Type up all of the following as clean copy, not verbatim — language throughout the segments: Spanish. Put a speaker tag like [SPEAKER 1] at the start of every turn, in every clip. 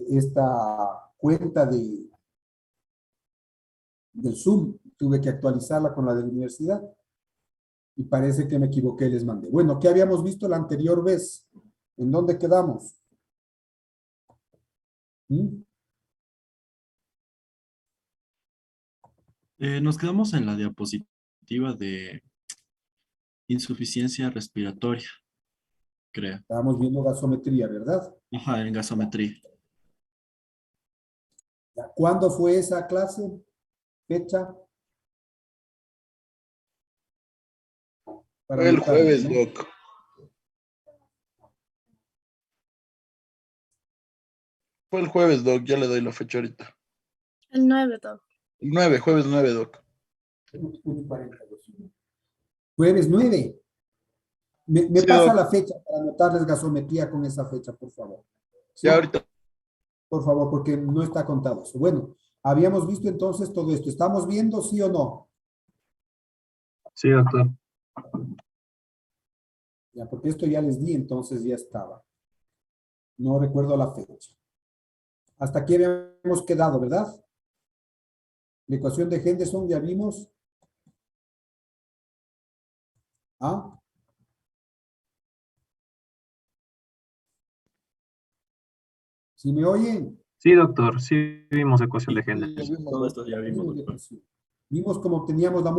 [SPEAKER 1] esta cuenta del Zoom, tuve que actualizarla con la de la universidad y parece que me equivoqué y les mandé. Bueno, ¿qué habíamos visto la anterior vez? ¿En dónde quedamos? ¿Mm?
[SPEAKER 2] Nos quedamos en la diapositiva de insuficiencia respiratoria, creo.
[SPEAKER 1] Estábamos viendo gasometría, ¿verdad?
[SPEAKER 2] Ajá, en gasometría.
[SPEAKER 1] Ya, ¿cuándo fue esa clase? ¿Fecha? Para
[SPEAKER 3] Fue el
[SPEAKER 1] anotarlo,
[SPEAKER 3] jueves,
[SPEAKER 1] ¿no?
[SPEAKER 3] Doc. Fue el jueves, Doc. Ya le doy la fecha ahorita.
[SPEAKER 4] El 9, Doc.
[SPEAKER 3] El 9, jueves 9, Doc.
[SPEAKER 1] 1:42. Jueves 9. Me
[SPEAKER 3] Sí,
[SPEAKER 1] pasa
[SPEAKER 3] Doc.
[SPEAKER 1] la fecha para anotarles gasometría con esa fecha, por favor. ¿Sí?
[SPEAKER 3] Ya ahorita.
[SPEAKER 1] Por favor, porque no está contado eso. Bueno, habíamos visto entonces todo esto. ¿Estamos viendo, sí o no?
[SPEAKER 5] Sí, doctor.
[SPEAKER 1] Ya, porque esto ya les di, entonces ya estaba. No recuerdo la fecha. Hasta aquí habíamos quedado, ¿verdad? La ecuación de Henderson ya vimos. ¿Ah? ¿Sí me oyen?
[SPEAKER 5] Sí, doctor. Sí vimos ecuación de
[SPEAKER 2] Sí,
[SPEAKER 3] Sí, ya
[SPEAKER 5] Henderson.
[SPEAKER 3] vimos,
[SPEAKER 2] todo
[SPEAKER 3] Doc.
[SPEAKER 2] esto ya vimos, doctor.
[SPEAKER 1] Vimos cómo obteníamos la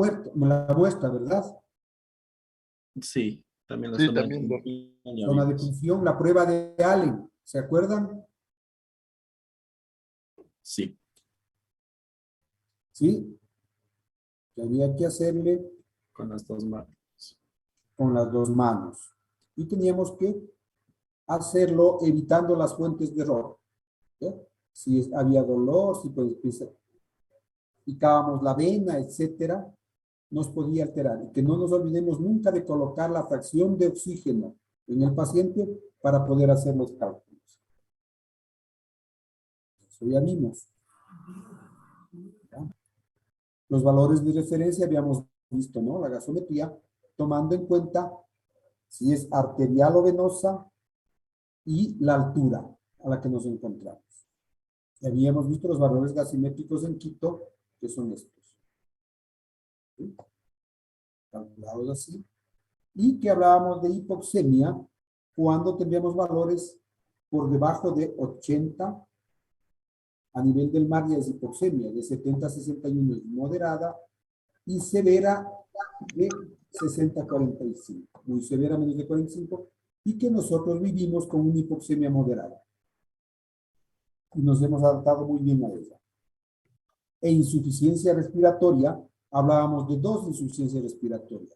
[SPEAKER 1] muestra, ¿verdad?
[SPEAKER 2] Sí, también la
[SPEAKER 3] Sí,
[SPEAKER 2] zona de
[SPEAKER 3] también, Doc.
[SPEAKER 2] función ya
[SPEAKER 1] Zona de
[SPEAKER 2] vimos.
[SPEAKER 1] función, la prueba de Allen. ¿Se acuerdan?
[SPEAKER 2] Sí,
[SPEAKER 1] ¿Sí? Que había que hacerle
[SPEAKER 2] con las dos manos.
[SPEAKER 1] con las dos manos. Y teníamos que hacerlo evitando las fuentes de error. ¿Ya? Si había dolor, si pues, picábamos la vena, etcétera, nos podía alterar. Y que no nos olvidemos nunca de colocar la fracción de oxígeno en el paciente para poder hacer los cálculos. Eso ya vimos. ¿Ya? Los valores de referencia habíamos visto, ¿no? La gasometría, tomando en cuenta si es arterial o venosa y la altura a la que nos encontramos. Habíamos visto los valores gasimétricos en Quito, que son estos. ¿Sí? Calculados así. Y que hablábamos de hipoxemia cuando tendríamos valores por debajo de 80 a nivel del mar, ya es hipoxemia, de 70 a 61 es moderada y severa de 60 a 45, muy severa menos de 45, y que nosotros vivimos con una hipoxemia moderada. Y nos hemos adaptado muy bien a ella. E insuficiencia respiratoria, hablábamos de dos insuficiencias respiratorias.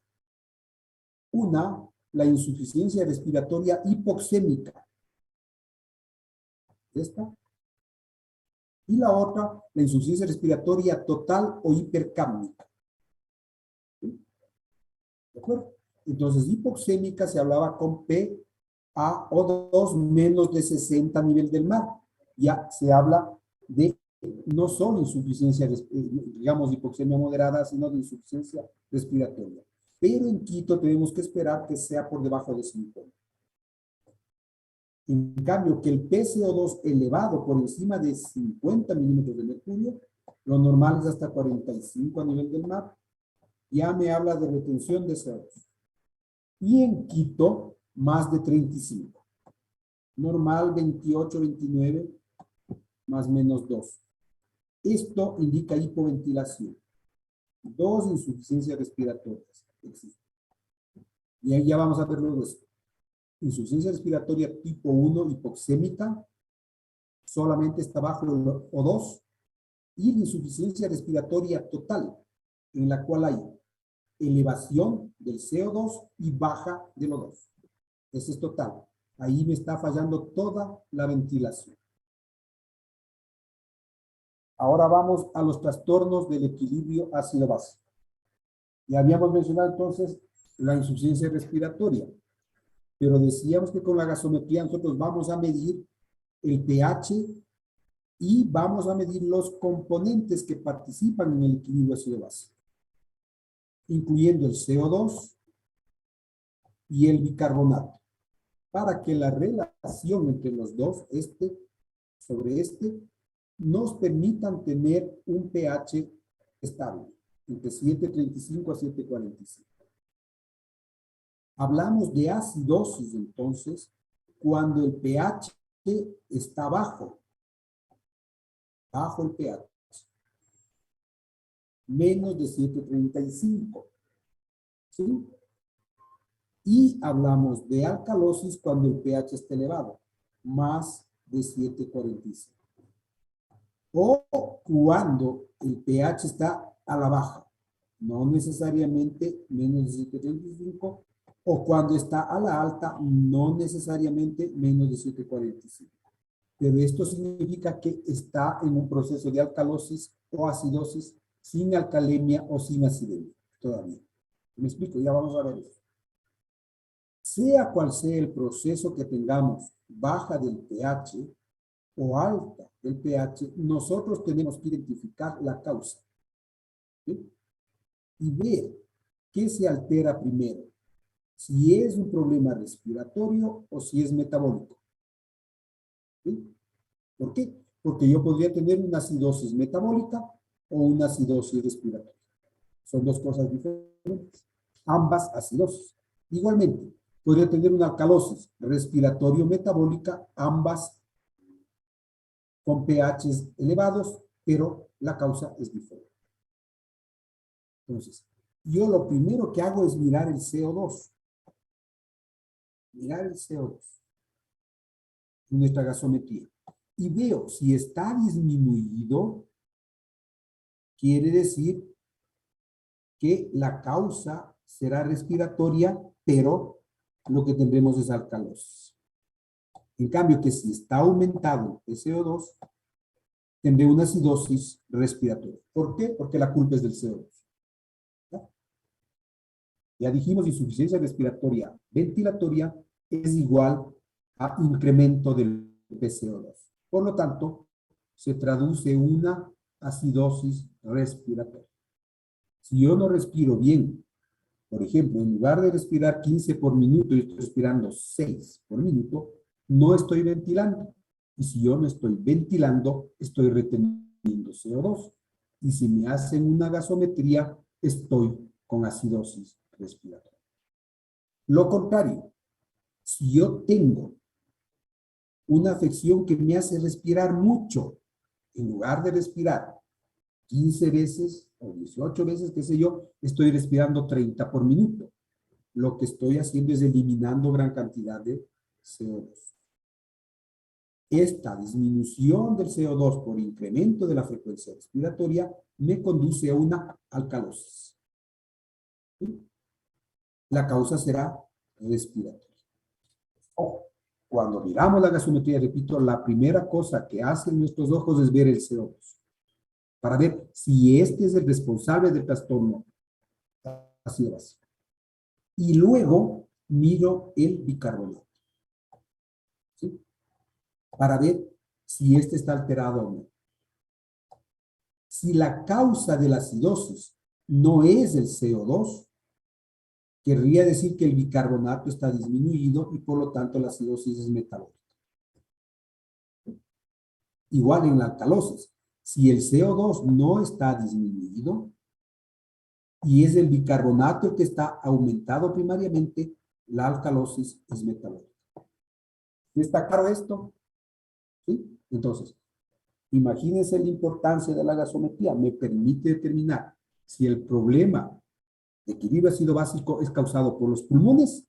[SPEAKER 1] Una, la insuficiencia respiratoria hipoxémica. Esta. Y la otra, la insuficiencia respiratoria total o hipercápnica. ¿Sí? ¿De acuerdo? Entonces, hipoxémica se hablaba con PaO2 menos de 60 a nivel del mar. Ya se habla de no solo insuficiencia, digamos, hipoxemia moderada, sino de insuficiencia respiratoria. Pero en Quito tenemos que esperar que sea por debajo de 50. En cambio, que el PCO2 elevado por encima de 50 milímetros de mercurio, lo normal es hasta 45 a nivel del mar, ya me habla de retención de CO2. Y en Quito, más de 35. Normal 28, 29, más menos 2. Esto indica hipoventilación. Dos insuficiencias respiratorias existen. Y ahí ya vamos a ver luego esto. Insuficiencia respiratoria tipo 1, hipoxémica, solamente está bajo el O2, y la insuficiencia respiratoria total, en la cual hay elevación del CO2 y baja del O2. Ese es total. Ahí me está fallando toda la ventilación. Ahora vamos a los trastornos del equilibrio ácido-base. Ya habíamos mencionado entonces la insuficiencia respiratoria, pero decíamos que con la gasometría nosotros vamos a medir el pH y vamos a medir los componentes que participan en el equilibrio ácido-base, incluyendo el CO2 y el bicarbonato, para que la relación entre los dos esté sobre este nos permitan tener un pH estable, entre 7.35 a 7.45. Hablamos de acidosis, entonces, cuando el pH está bajo el pH, menos de 7.35, ¿sí? Y hablamos de alcalosis cuando el pH está elevado, más de 7.45. O cuando el pH está a la baja, no necesariamente menos de 7.35, o cuando está a la alta, no necesariamente menos de 7.45. Pero esto significa que está en un proceso de alcalosis o acidosis sin alcalemia o sin acidemia todavía. ¿Me explico? Ya vamos a ver eso. Sea cual sea el proceso que tengamos, baja del pH o alta del pH, nosotros tenemos que identificar la causa, ¿sí? Y ver qué se altera primero, si es un problema respiratorio o si es metabólico. ¿Sí? ¿Por qué? Porque yo podría tener una acidosis metabólica o una acidosis respiratoria. Son dos cosas diferentes. Ambas acidosis. Igualmente, podría tener una alcalosis respiratorio-metabólica, ambas con pHs elevados, pero la causa es diferente. Entonces, yo lo primero que hago es mirar el CO2. Mirar el CO2 en nuestra gasometría. Y veo si está disminuido, quiere decir que la causa será respiratoria, pero lo que tendremos es alcalosis. En cambio, que si está aumentado el CO2, tendré una acidosis respiratoria. ¿Por qué? Porque la culpa es del CO2. ¿Ya? Ya dijimos, insuficiencia respiratoria ventilatoria es igual a incremento del PCO2. Por lo tanto, se traduce una acidosis respiratoria. Si yo no respiro bien, por ejemplo, en lugar de respirar 15 por minuto, yo estoy respirando 6 por minuto, no estoy ventilando. Y si yo no estoy ventilando, estoy reteniendo CO2. Y si me hacen una gasometría, estoy con acidosis respiratoria. Lo contrario, si yo tengo una afección que me hace respirar mucho, en lugar de respirar 15 veces o 18 veces, qué sé yo, estoy respirando 30 por minuto. Lo que estoy haciendo es eliminando gran cantidad de CO2. Esta disminución del CO2 por incremento de la frecuencia respiratoria me conduce a una alcalosis. ¿Sí? La causa será respiratoria. Ojo, cuando miramos la gasometría, repito, la primera cosa que hacen nuestros ojos es ver el CO2, para ver si este es el responsable del trastorno ácido básico. Y luego miro el bicarbonato, ¿sí? Para ver si este está alterado o no. Si la causa de la acidosis no es el CO2, querría decir que el bicarbonato está disminuido y por lo tanto la acidosis es metabólica. Igual en la alcalosis, si el CO2 no está disminuido y es el bicarbonato el que está aumentado primariamente, la alcalosis es metabólica. ¿Está claro esto? ¿Sí? Entonces, imagínense la importancia de la gasometría. Me permite determinar si el problema de equilibrio ácido básico es causado por los pulmones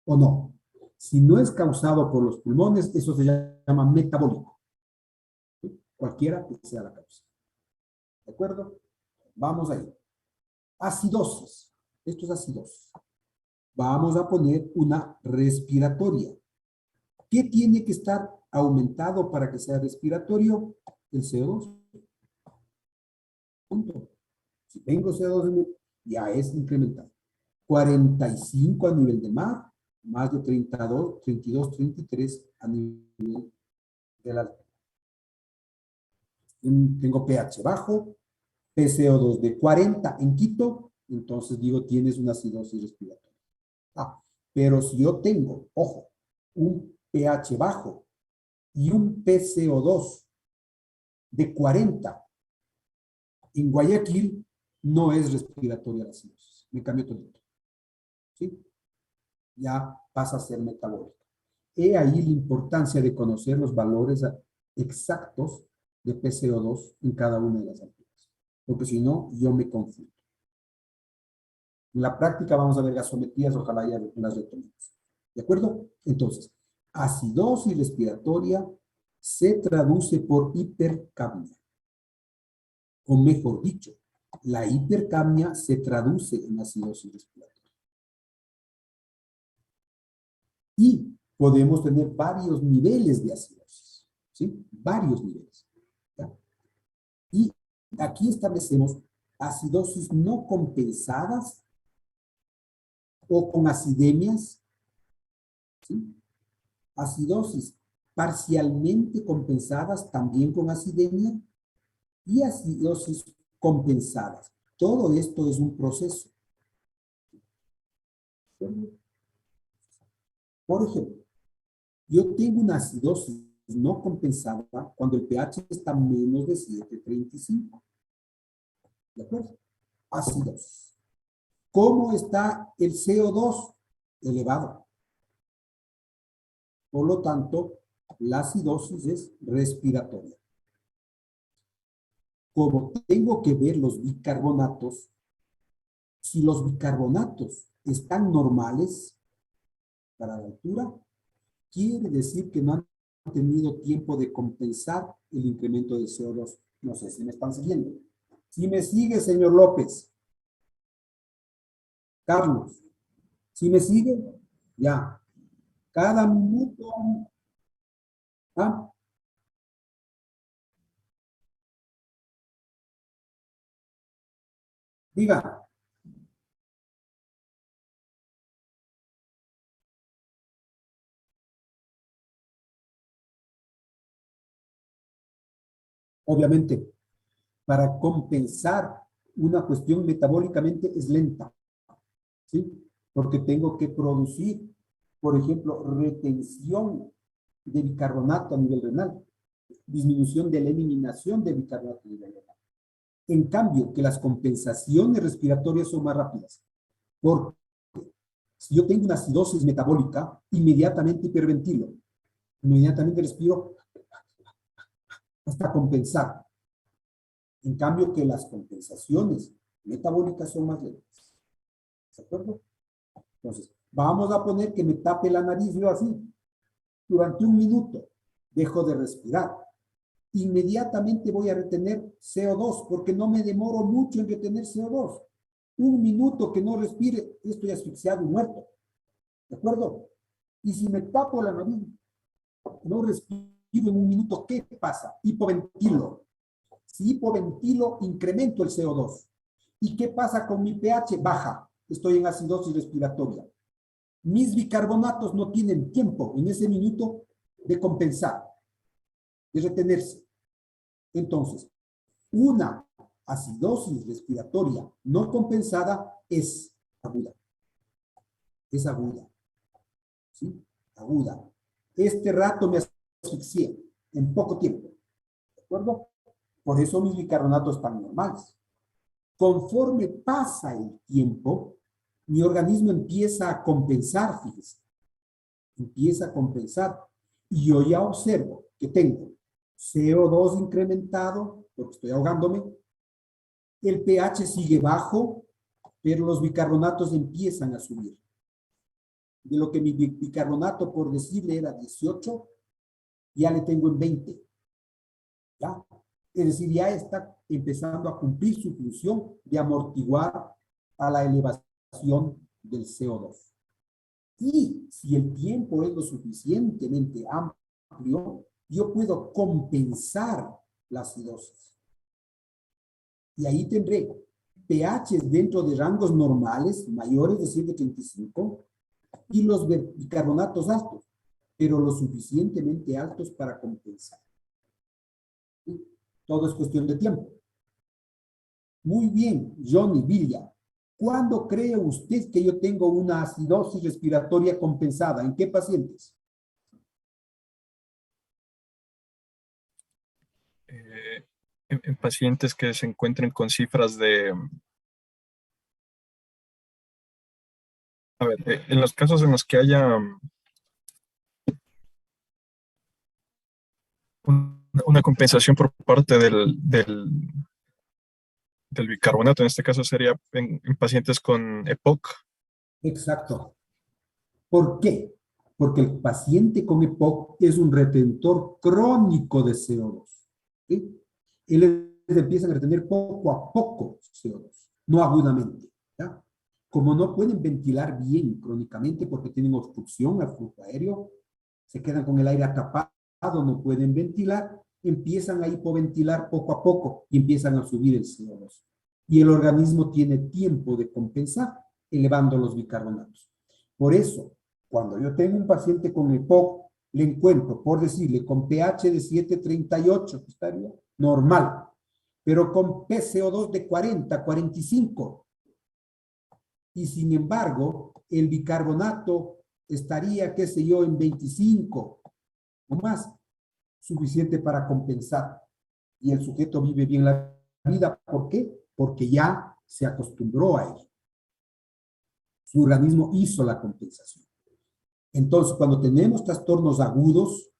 [SPEAKER 1] o no. Si no es causado por los pulmones, eso se llama metabólico. ¿Sí? Cualquiera que sea la causa. ¿De acuerdo? Vamos ahí. Acidosis. Esto es acidosis. Vamos a poner una respiratoria. ¿Qué tiene que estar aumentado para que sea respiratorio? El CO2. Punto. Si tengo CO2, ya es incrementado. 45 a nivel de mar, más de 32, 33 a nivel del alto. Tengo pH bajo, PCO2 de 40 en Quito, entonces digo tienes una acidosis respiratoria. Pero si yo tengo, ojo, un pH bajo y un PCO2 de 40, en Guayaquil no es respiratoria la acidosis. Me cambió todo. ¿Sí? Ya pasa a ser metabólica. He ahí la importancia de conocer los valores exactos de PCO2 en cada una de las alturas. Porque si no, yo me confundo. En la práctica vamos a ver gasometrías, ojalá ya las retomemos. ¿De acuerdo? Entonces, acidosis respiratoria se traduce por hipercapnia. O mejor dicho, la hipercapnia se traduce en acidosis respiratoria. Y podemos tener varios niveles de acidosis, ¿sí? Varios niveles. ¿Ya? Y aquí establecemos acidosis no compensadas o con acidemias, ¿sí? Acidosis parcialmente compensadas también con acidemia y acidosis compensadas. Todo esto es un proceso. Por ejemplo, yo tengo una acidosis no compensada cuando el pH está menos de 7.35. ¿De acuerdo? Acidosis. ¿Cómo está el CO2? Elevado. Por lo tanto, la acidosis es respiratoria. Como tengo que ver los bicarbonatos, si los bicarbonatos están normales para la altura, quiere decir que no han tenido tiempo de compensar el incremento de CO2. No sé si me están siguiendo. Si me sigue, señor López. Carlos, si me sigue, ya. Cada minuto. ¿Ah? Diga. Obviamente, para compensar una cuestión metabólicamente es lenta, ¿sí? Porque tengo que producir, por ejemplo, retención de bicarbonato a nivel renal, disminución de la eliminación de bicarbonato a nivel renal. En cambio, que las compensaciones respiratorias son más rápidas. Porque si yo tengo una acidosis metabólica, inmediatamente hiperventilo, inmediatamente respiro hasta compensar. En cambio, que las compensaciones metabólicas son más lentas. ¿De acuerdo? Entonces, vamos a poner que me tape la nariz yo así. Durante un minuto dejo de respirar. Inmediatamente voy a retener CO2 porque no me demoro mucho en retener CO2. Un minuto que no respire, estoy asfixiado y muerto. ¿De acuerdo? Y si me tapo la nariz, no respiro en un minuto, ¿qué pasa? Hipoventilo. Si hipoventilo, incremento el CO2. ¿Y qué pasa con mi pH? Baja. Estoy en acidosis respiratoria. Mis bicarbonatos no tienen tiempo en ese minuto de compensar, de retenerse. Entonces, una acidosis respiratoria no compensada es aguda. Es aguda. ¿Sí? Aguda. Este rato me asfixié en poco tiempo. ¿De acuerdo? Por eso mis bicarbonatos están normales. Conforme pasa el tiempo, mi organismo empieza a compensar, fíjese. Empieza a compensar. Y yo ya observo que tengo CO2 incrementado, porque estoy ahogándome. El pH sigue bajo, pero los bicarbonatos empiezan a subir. De lo que mi bicarbonato, por decirle, era 18, ya le tengo en 20. ¿Ya? Es decir, ya está empezando a cumplir su función de amortiguar a la elevación del CO2. Y si el tiempo es lo suficientemente amplio, yo puedo compensar la acidosis. Y ahí tendré pHs dentro de rangos normales, mayores de 7.35, y los bicarbonatos altos, pero lo suficientemente altos para compensar. ¿Sí? Todo es cuestión de tiempo. Muy bien, Johnny Villa. ¿Cuándo cree usted que yo tengo una acidosis respiratoria compensada? ¿En qué pacientes?
[SPEAKER 6] en pacientes que se encuentren con cifras de, a ver, en los casos en los que haya una compensación por parte del bicarbonato, en este caso sería en pacientes con EPOC.
[SPEAKER 1] Exacto. ¿Por qué? Porque el paciente con EPOC es un retentor crónico de CO2. ¿Sí? Él empiezan a retener poco a poco CO2, no agudamente. ¿Ya? Como no pueden ventilar bien crónicamente porque tienen obstrucción al flujo aéreo, se quedan con el aire atrapado, no pueden ventilar, empiezan a hipoventilar poco a poco y empiezan a subir el CO2. Y el organismo tiene tiempo de compensar elevando los bicarbonatos. Por eso, cuando yo tengo un paciente con EPOC, le encuentro, por decirle, con pH de 7,38, que estaría normal, pero con PCO2 de 40, 45. Y sin embargo, el bicarbonato estaría, qué sé yo, en 25 o más, suficiente para compensar. Y el sujeto vive bien la vida. ¿Por qué? Porque ya se acostumbró a ello. Su organismo hizo la compensación. Entonces, cuando tenemos trastornos agudos,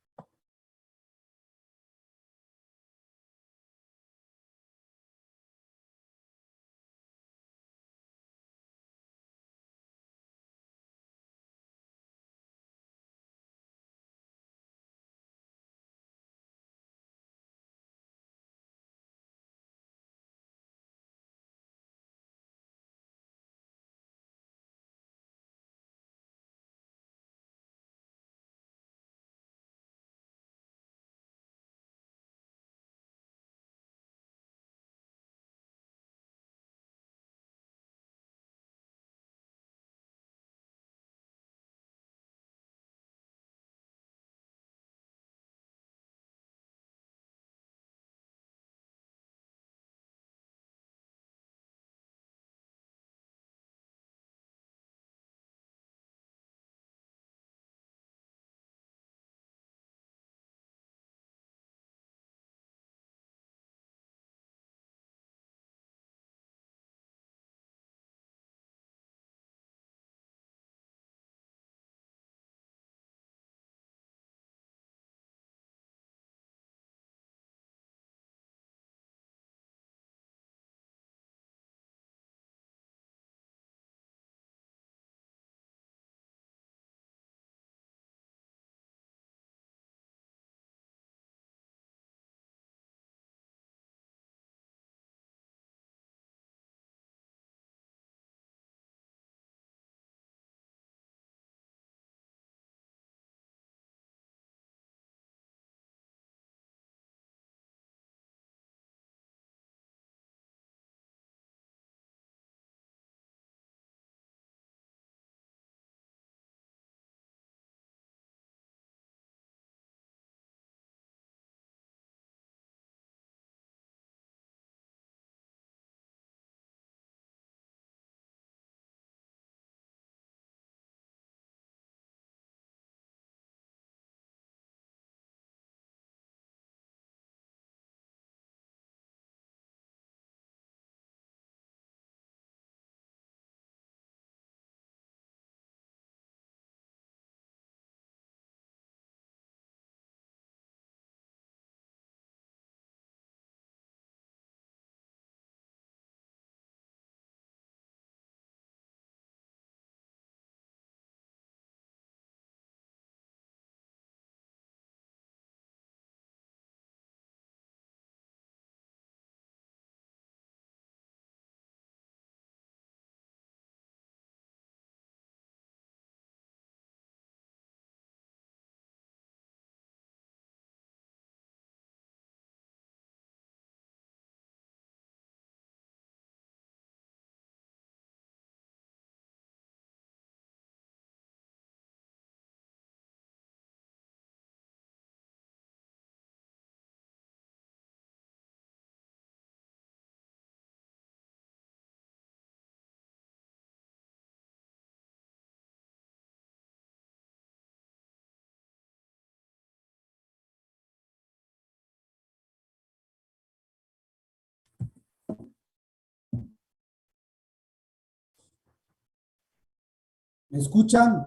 [SPEAKER 1] ¿Me escuchan?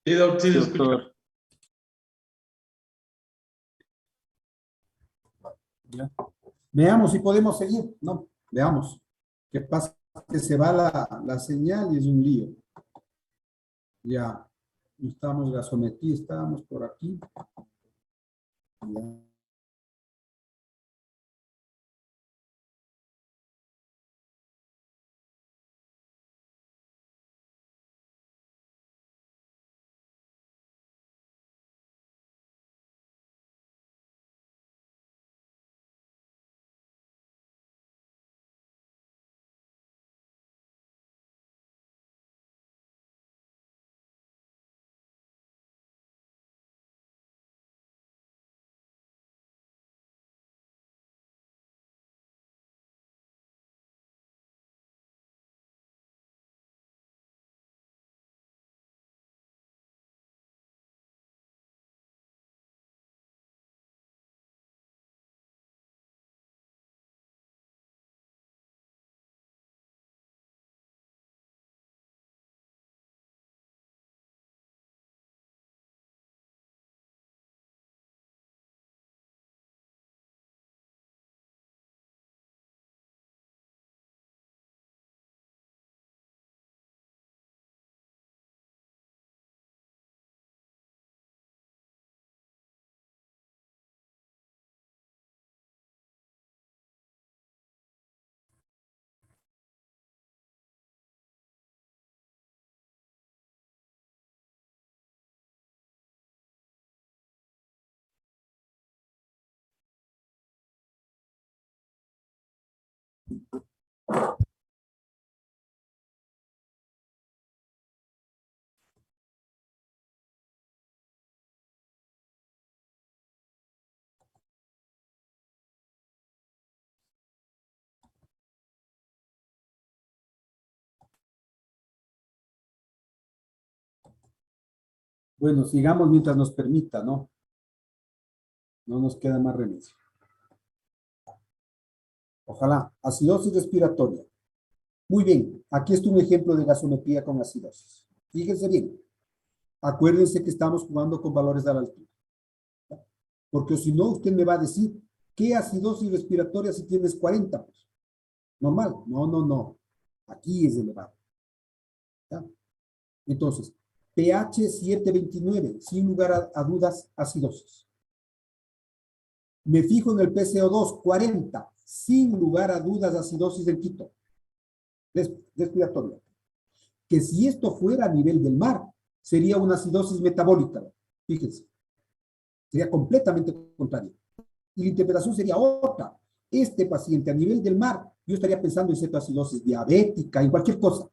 [SPEAKER 3] Sí, doc, sí,
[SPEAKER 2] Sí,
[SPEAKER 3] se escucha.
[SPEAKER 2] doctor.
[SPEAKER 1] Ya. Veamos si podemos seguir. No, veamos. ¿Qué pasa? Que se va la señal y es un lío. Ya. Estamos gasometría, estábamos por aquí. Ya. Bueno, sigamos mientras nos permita, ¿no? No nos queda más remedio. Ojalá. Acidosis respiratoria. Muy bien. Aquí está un ejemplo de gasometría con acidosis. Fíjense bien. Acuérdense que estamos jugando con valores a la altura. Porque si no, usted me va a decir, ¿qué acidosis respiratoria si tienes 40? Pues, normal. No, no, no. Aquí es elevado. ¿Ya? Entonces, pH 729, sin lugar a dudas, acidosis. Me fijo en el PCO2, 40, sin lugar a dudas, acidosis del quito. Respiratoria. Que si esto fuera a nivel del mar, sería una acidosis metabólica. Fíjense. Sería completamente contraria. Y la interpretación sería otra. Este paciente a nivel del mar, yo estaría pensando en cetoacidosis diabética, en cualquier cosa.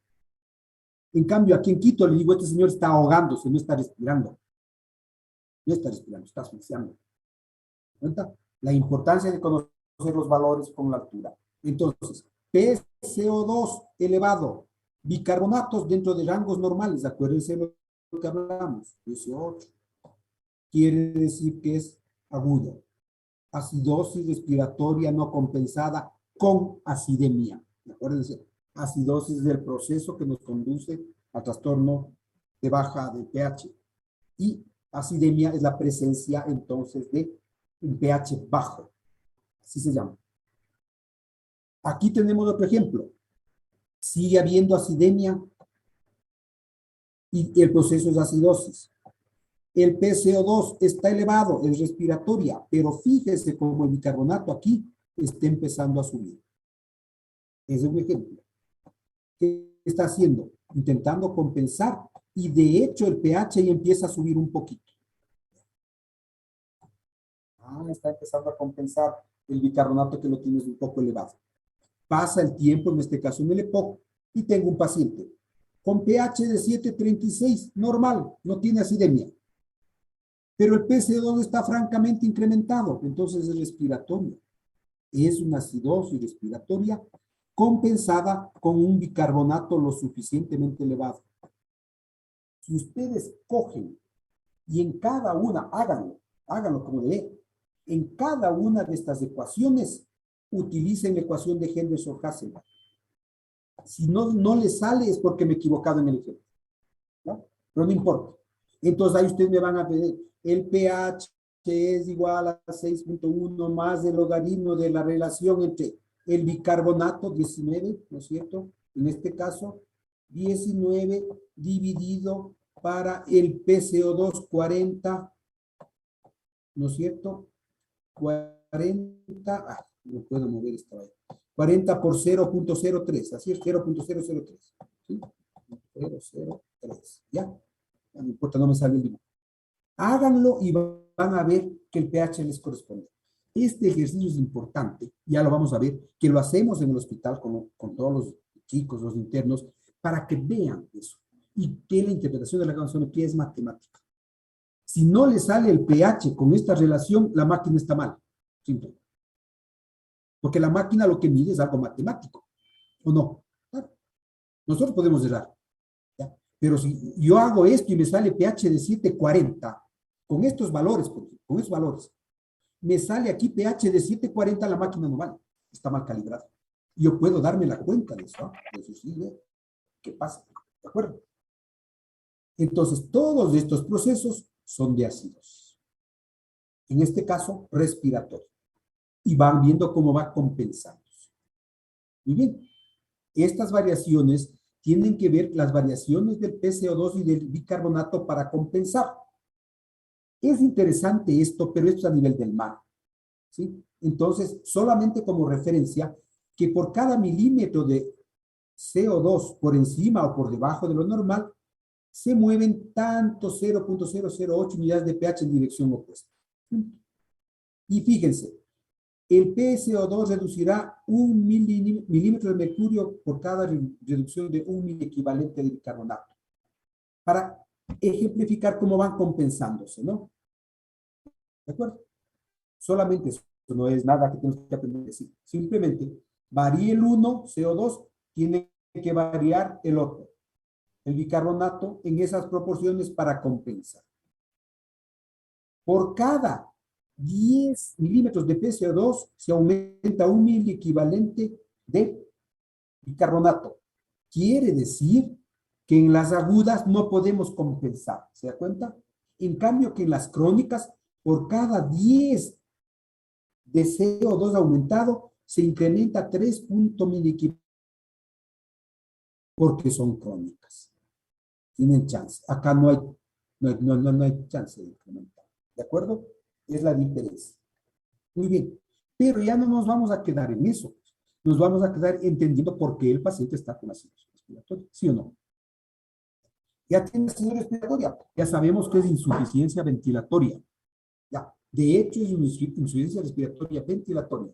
[SPEAKER 1] En cambio, aquí en Quito le digo, este señor está ahogándose, no está respirando. No está respirando, está asfixiando. ¿Cuenta? La importancia de conocer los valores con la altura. Entonces, PCO2 elevado, bicarbonatos dentro de rangos normales, acuérdense de lo que hablamos, 18. Quiere decir que es agudo. Acidosis respiratoria no compensada con acidemia. Acuérdense, acidosis del proceso que nos conduce al trastorno de baja de pH. Y acidemia es la presencia entonces de un pH bajo. Así se llama. Aquí tenemos otro ejemplo. Sigue habiendo acidemia y el proceso es acidosis. El PCO2 está elevado, es respiratoria, pero fíjese cómo el bicarbonato aquí está empezando a subir. Ese es un ejemplo. ¿Qué está haciendo? Intentando compensar y de hecho el pH ya empieza a subir un poquito. Está empezando a compensar el bicarbonato que lo tienes un poco elevado. Pasa el tiempo, en este caso en el EPOC, y tengo un paciente con pH de 7.36, normal, no tiene acidemia. Pero el PCO2 está francamente incrementado, entonces es respiratorio. Es una acidosis respiratoria compensada con un bicarbonato lo suficientemente elevado. Si ustedes cogen y en cada una, háganlo como debe, en cada una de estas ecuaciones utilicen la ecuación de Henderson-Hasselbalch. Si no le sale es porque me he equivocado en el ejemplo, ¿no? Pero no importa. Entonces ahí ustedes me van a pedir el pH que es igual a 6.1 más el logaritmo de la relación entre el bicarbonato 19, ¿no es cierto? En este caso, 19 dividido para el PCO2 40, ¿no es cierto? 40, no puedo mover esta vez. 40 por 0.03, así es, 0.003. ¿Sí? 0.03, ¿ya? No me importa, no me sale el dibujo. Háganlo y van a ver que el pH les corresponde. Este ejercicio es importante, ya lo vamos a ver, que lo hacemos en el hospital con todos los chicos, los internos, para que vean eso. Y que la interpretación de la gasometría es matemática. Si no le sale el pH con esta relación, la máquina está mal. Simple. Porque la máquina lo que mide es algo matemático. ¿O no? Claro. Nosotros podemos errar. ¿Ya? Pero si yo hago esto y me sale pH de 740, con estos valores, con estos valores, me sale aquí pH de 740, la máquina no vale. Está mal calibrada. Yo puedo darme la cuenta de eso. De eso sí, ¿qué pasa? ¿De acuerdo? Entonces, todos estos procesos son de ácidos. En este caso, respiratorio. Y van viendo cómo va compensándose. Muy bien. Estas variaciones tienen que ver las variaciones del PCO2 y del bicarbonato para compensar. Es interesante esto, pero esto es a nivel del mar. ¿Sí? Entonces, solamente como referencia, que por cada milímetro de CO2 por encima o por debajo de lo normal, se mueven tanto 0.008 unidades de pH en dirección opuesta. Y fíjense, el PCO2 reducirá 1 milímetro de mercurio por cada reducción de 1 mil equivalente de bicarbonato. Para ejemplificar cómo van compensándose, ¿no? ¿De acuerdo? Solamente eso, no es nada que tenemos que aprender a decir. Simplemente, varía el uno, CO2, tiene que variar el otro, el bicarbonato, en esas proporciones para compensar. Por cada 10 milímetros de PCO2 se aumenta 1 mil equivalente de bicarbonato. Quiere decir que en las agudas no podemos compensar, ¿se da cuenta? En cambio que en las crónicas, por cada 10 de CO2 aumentado, se incrementa 3.000 equivalentes porque son crónicas. Tienen chance. Acá no hay chance de incrementar. ¿De acuerdo? Es la diferencia. Muy bien. Pero ya no nos vamos a quedar en eso. Nos vamos a quedar entendiendo por qué el paciente está con acidosis respiratoria. ¿Sí o no? Ya tiene acidosis respiratoria. Ya sabemos que es insuficiencia ventilatoria. Ya. De hecho, es una insuficiencia respiratoria ventilatoria.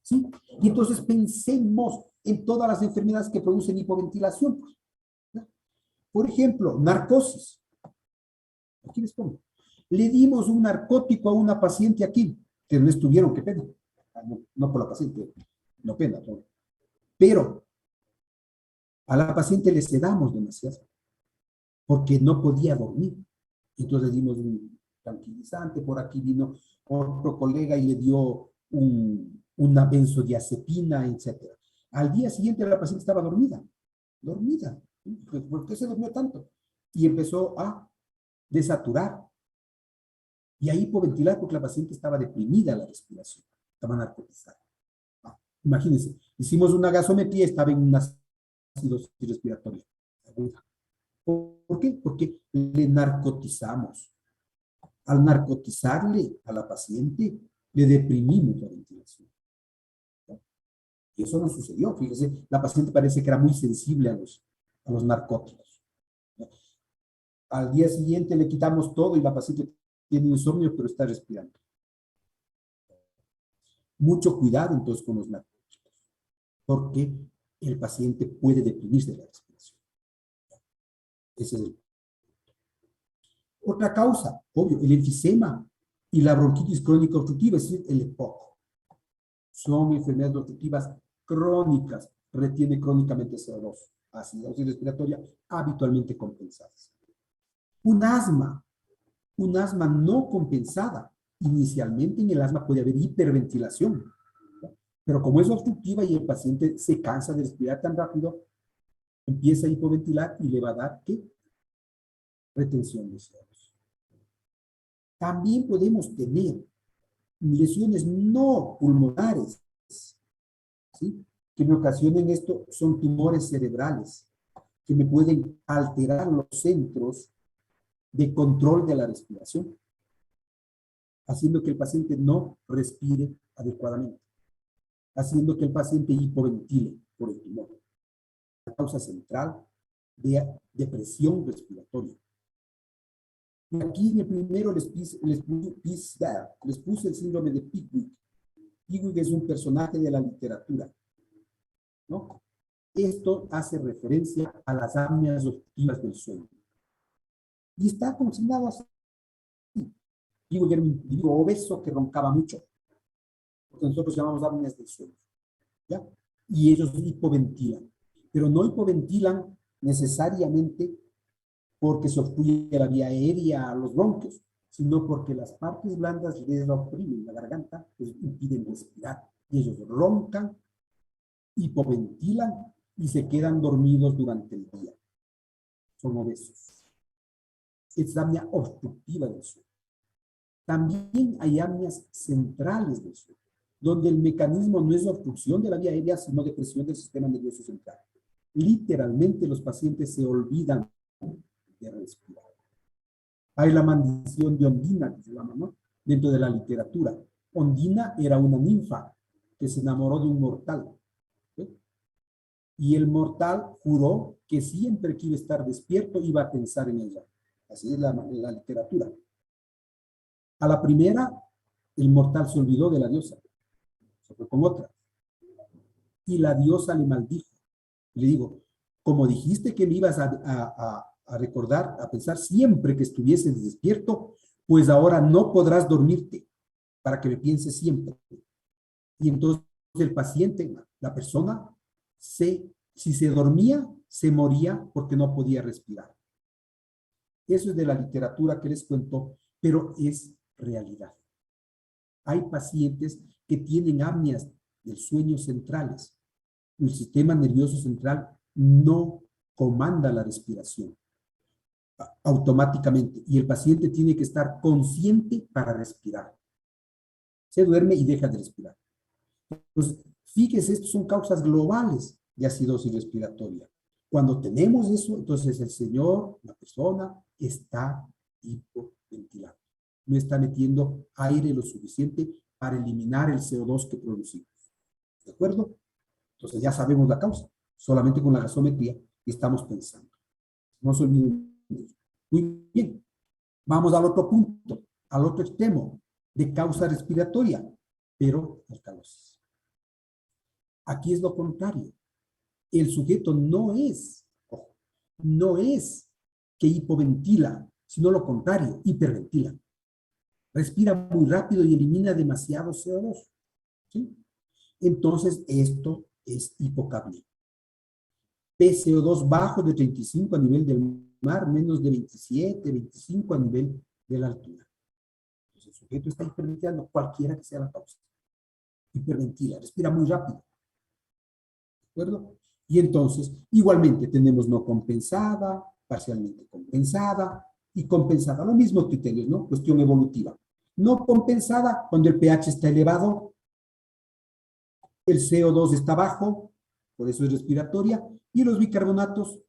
[SPEAKER 1] ¿Sí? Y entonces pensemos en todas las enfermedades que producen hipoventilación. ¿Ya? Por ejemplo, narcosis. Aquí les pongo. Le dimos un narcótico a una paciente aquí, que no estuvieron, qué pena. No por la paciente, no pena. No. Pero a la paciente le sedamos demasiado, porque no podía dormir. Entonces le dimos un tranquilizante, por aquí vino otro colega y le dio una benzodiazepina, etc. Al día siguiente la paciente estaba dormida. ¿Por qué se durmió tanto? Y empezó a desaturar y a hipoventilar porque la paciente estaba deprimida la respiración, estaba narcotizada. Imagínense, hicimos una gasometría, estaba en una acidosis respiratoria. ¿Por qué? Porque le narcotizamos. Al narcotizarle a la paciente, le deprimimos la ventilación. Y eso no sucedió. Fíjese, la paciente parece que era muy sensible a los narcóticos. Al día siguiente le quitamos todo y la paciente tiene insomnio, pero está respirando. Mucho cuidado entonces con los narcóticos, porque el paciente puede deprimirse de la respiración. Ese es el... Otra causa, obvio, el enfisema y la bronquitis crónica obstructiva, es decir, el EPOC. Son enfermedades obstructivas crónicas, retiene crónicamente CO2, acidosis respiratoria, habitualmente compensadas. Un asma no compensada, inicialmente en el asma puede haber hiperventilación, ¿no? Pero como es obstructiva y el paciente se cansa de respirar tan rápido, empieza a hipoventilar y le va a dar, ¿qué? Retención de CO2. También podemos tener lesiones no pulmonares, ¿sí? Que me ocasionen esto, son tumores cerebrales, que me pueden alterar los centros de control de la respiración, haciendo que el paciente no respire adecuadamente, haciendo que el paciente hipoventile por el tumor. La causa central de depresión respiratoria. Y aquí en el primero les puse el síndrome de Pickwick. Pickwick es un personaje de la literatura, ¿no? Esto hace referencia a las apneas obstructivas del sueño. Y está consignado así. Pickwick era un individuo obeso que roncaba mucho, lo que nosotros llamamos apneas del sueño, ¿ya? Y ellos hipoventilan, pero no hipoventilan necesariamente porque se obstruye la vía aérea a los bronquios, sino porque las partes blandas les oprimen la garganta, les impiden respirar, y ellos roncan, hipoventilan y se quedan dormidos durante el día. Son obesos. Es apnea obstructiva del sueño. También hay apneas centrales del sueño, donde el mecanismo no es obstrucción de la vía aérea, sino depresión del sistema nervioso central. Literalmente los pacientes se olvidan de respirar. Hay la maldición de Ondina, que se llama, ¿no? Dentro de la literatura. Ondina era una ninfa que se enamoró de un mortal, ¿sí? Y el mortal juró que siempre que iba a estar despierto iba a pensar en ella. Así es la literatura. A la primera, el mortal se olvidó de la diosa. Se fue con otra. Y la diosa le maldijo. Le digo, como dijiste que me ibas a recordar, a pensar siempre que estuvieses despierto, pues ahora no podrás dormirte para que me pienses siempre. Y entonces el paciente, la persona, si se dormía, se moría porque no podía respirar. Eso es de la literatura que les cuento, pero es realidad. Hay pacientes que tienen apneas del sueño centrales. El sistema nervioso central no comanda la respiración automáticamente y el paciente tiene que estar consciente para respirar. Se duerme y deja de respirar. Entonces, fíjese, estas son causas globales de acidosis respiratoria. Cuando tenemos eso, entonces el señor, la persona, está hipoventilando. No está metiendo aire lo suficiente para eliminar el CO2 que producimos. ¿De acuerdo? Entonces ya sabemos la causa. Solamente con la gasometría estamos pensando. No se olviden. Muy bien. Vamos al otro punto, al otro extremo de causa respiratoria, pero alcalosis. Aquí es lo contrario. El sujeto no es que hipoventila, sino lo contrario, hiperventila. Respira muy rápido y elimina demasiado CO2. ¿Sí? Entonces, esto es hipocapnia. PCO2 bajo de 35 a nivel del mar, menos de 27, 25 a nivel de la altura. Entonces, el sujeto está hiperventilando, cualquiera que sea la causa. Hiperventila, respira muy rápido. ¿De acuerdo? Y entonces, igualmente, tenemos no compensada, parcialmente compensada y compensada. Los mismos criterios, ¿no? Cuestión evolutiva. No compensada, cuando el pH está elevado, el CO2 está bajo, por eso es respiratoria, y los bicarbonatos,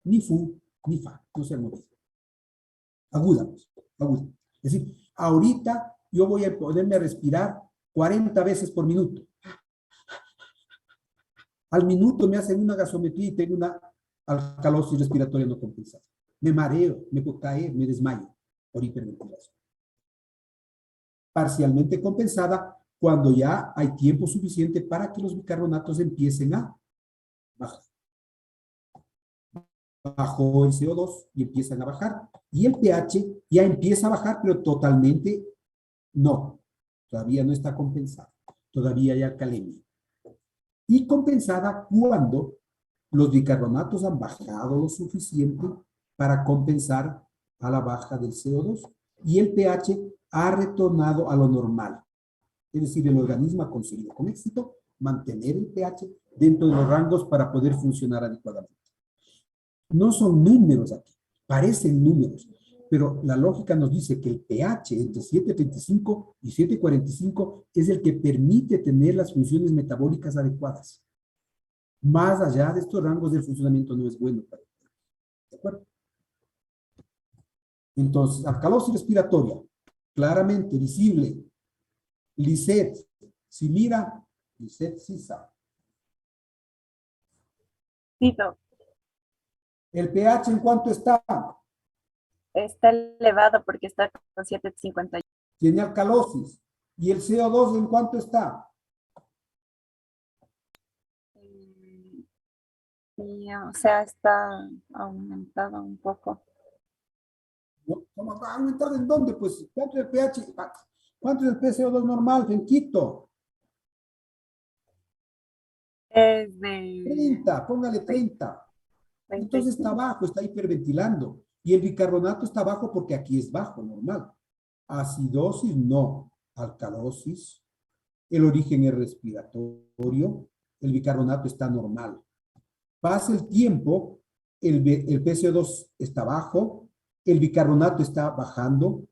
[SPEAKER 1] ni fu, ni fa, no se han movido. Aguda, aguda. Es decir, ahorita yo voy a ponerme a respirar 40 veces por minuto. Al minuto me hacen una gasometría y tengo una alcalosis respiratoria no compensada. Me mareo, me puedo caer, me desmayo por hiperventilación. Parcialmente compensada cuando ya hay tiempo suficiente para que los bicarbonatos empiecen a bajar. Bajó el CO2 y empiezan a bajar. Y el pH ya empieza a bajar, pero totalmente no. Todavía no está compensado. Todavía hay alcalemia. Y compensada cuando los bicarbonatos han bajado lo suficiente para compensar a la baja del CO2. Y el pH ha retornado a lo normal. Es decir, el organismo ha conseguido con éxito mantener el pH dentro de los rangos para poder funcionar adecuadamente. No son números aquí, parecen números, pero la lógica nos dice que el pH entre 7.35 y 7.45 es el que permite tener las funciones metabólicas adecuadas. Más allá de estos rangos del funcionamiento no es bueno para el cuerpo. ¿De acuerdo? Entonces, alcalosis respiratoria, claramente visible. Lisset, si mira, Lisset sí sabe.
[SPEAKER 7] Sí, doc.
[SPEAKER 1] ¿El pH en cuánto está?
[SPEAKER 7] Está elevado porque está con 7.50.
[SPEAKER 1] Tiene alcalosis. ¿Y el CO2 en cuánto está?
[SPEAKER 7] Y, o sea, está aumentado un poco.
[SPEAKER 1] ¿No? ¿Cómo va a aumentar en dónde? Pues, ¿cuánto es el pH? ¿Cuánto es el PCO2 normal en Quito?
[SPEAKER 7] Es de
[SPEAKER 1] 30, póngale 30. Entonces está bajo, está hiperventilando. Y el bicarbonato está bajo porque aquí es bajo, normal. Acidosis, no. Alcalosis. El origen es respiratorio. El bicarbonato está normal. Pasa el tiempo, el PCO2 está bajo, el bicarbonato está bajando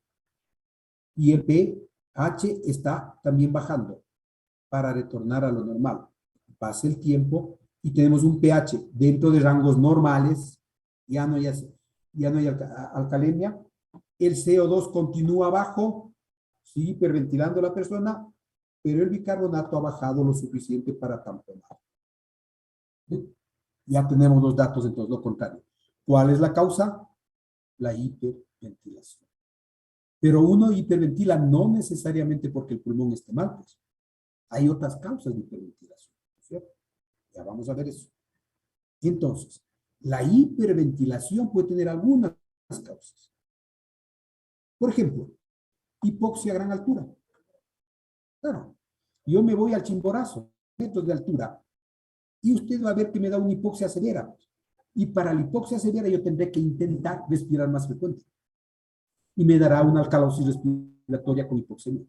[SPEAKER 1] y el pH está también bajando para retornar a lo normal. Pasa el tiempo y tenemos un pH dentro de rangos normales, ya no hay alcalemia, el CO2 continúa bajo, sigue hiperventilando la persona, pero el bicarbonato ha bajado lo suficiente para tamponar. ¿Sí? Ya tenemos los datos, entonces lo contrario. ¿Cuál es la causa? La hiperventilación. Pero uno hiperventila no necesariamente porque el pulmón esté mal, pues. Hay otras causas de hiperventilación, ¿cierto? Ya vamos a ver eso. Entonces, la hiperventilación puede tener algunas causas. Por ejemplo, hipoxia a gran altura. Claro, yo me voy al Chimborazo, metros de altura, y usted va a ver que me da una hipoxia severa. Y para la hipoxia severa yo tendré que intentar respirar más frecuente. Y me dará una alcalosis respiratoria con hipoxemia.